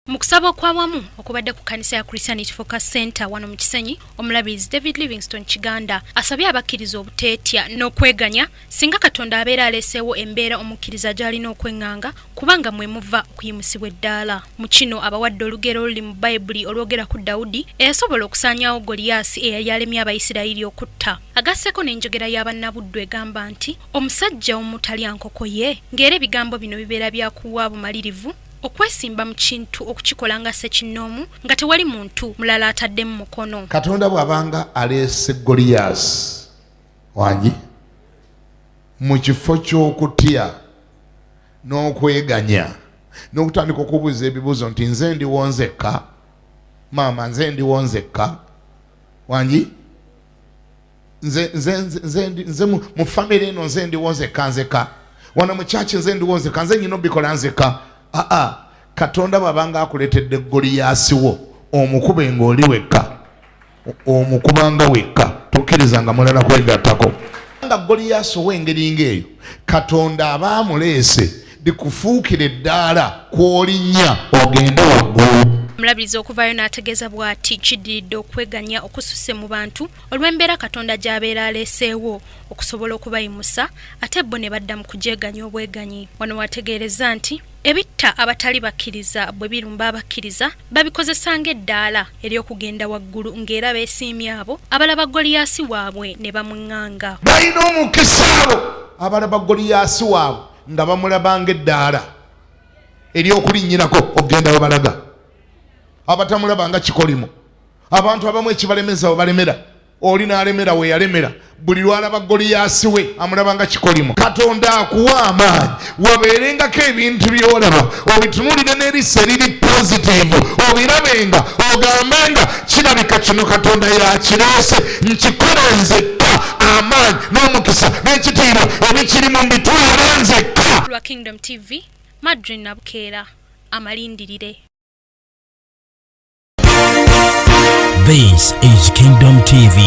Mukusaba kwawamu okubadde ku kanisa ya Christianity Focus Center wano mu Kisenyi, omulabirizi David Livingstone Kiganda asabye abakiriza obutetya n'okweganya singa Katonda abeera aleeseewo embeera omukiriza gy'alina okwenganga kubanga mwe muva okuyimusibwa eddaala. Mu kino abawadde olugero oluli mu Bayibuli olwogera ku Daudi eyasobola okusaanyaawo Goliyasi eyali alemye Abayisirayiri okutta. Agasseko n'enjogera y'abannabuddu egamba nti omusajja omutalya nkoko ye, ng'era ebigambo bino bibeera byakuwa bumalirivu okwesimba mu kintu okukikola nga ssekinnoomu nga tewali muntu mulala ataddemu mukono. Katonda bw'abanga aleese Goliyasi wangi mu kifo ky'okutya n'okweganya n'okutandika okubuuza ebibuuzo nti nze ndiwo nzekka, maama nze ndiwo nzekka wangi nze mu famire eno nze ndiwo nzekka wano mu kyaki nze ndiwo nzekka nze nyina obikola nzekka. Katonda bw'abanga akuleetedde Goliyasi wo omukube ng'oli wekka, omukubanga wekka, tokkirizanga mulala kwegattako. Nga Goliyasi ow'engeri ng'eyo Katonda aba amuleese likufuukira eddaala kw'olinnya ogende waggulu. Omulabirizi okuvaayo n'ategeeza bw'ati kiddiridde okweganya okususse mu bantu olw'embeera Katonda gy'abeera aleeseewo okusobola okubayimusa ate bo ne badda mu kujeeganya obweganyi. Wano wategeereza nti ebitta abatali bakkiriza bwe birumba abakkiriza babikozesa ng'eddaala ery'okugenda waggulu ng'era beesiimye abo abalaba Goliyasi waabwe ne bamwenganga. Balina omukisa abo abalaba Goliyasi waabwe nga bamulaba ng'eddaala ery'okulinnyirako okugenda we balaga. Abatamulaba nga kikolimo, abantu abamu ekibalemeza we balemera, oli n'alemera we yalemera, buli lwalaba Goliyasi we amulaba nga kikolimo. Katonda akuwa amaanyi wabeerengako ebintu by'olaba obitunulire n'eriso eriri positive, obirabenga ogambenga kirabika kino Katonda yakireese nkikola nzekka, amaanyi n'omukisa n'ekitiibwa ebikirimu mbitwala nzekka. Lwa Kingdom TV, Madrid Nabukeera, amalindirire. This is Kingdom TV.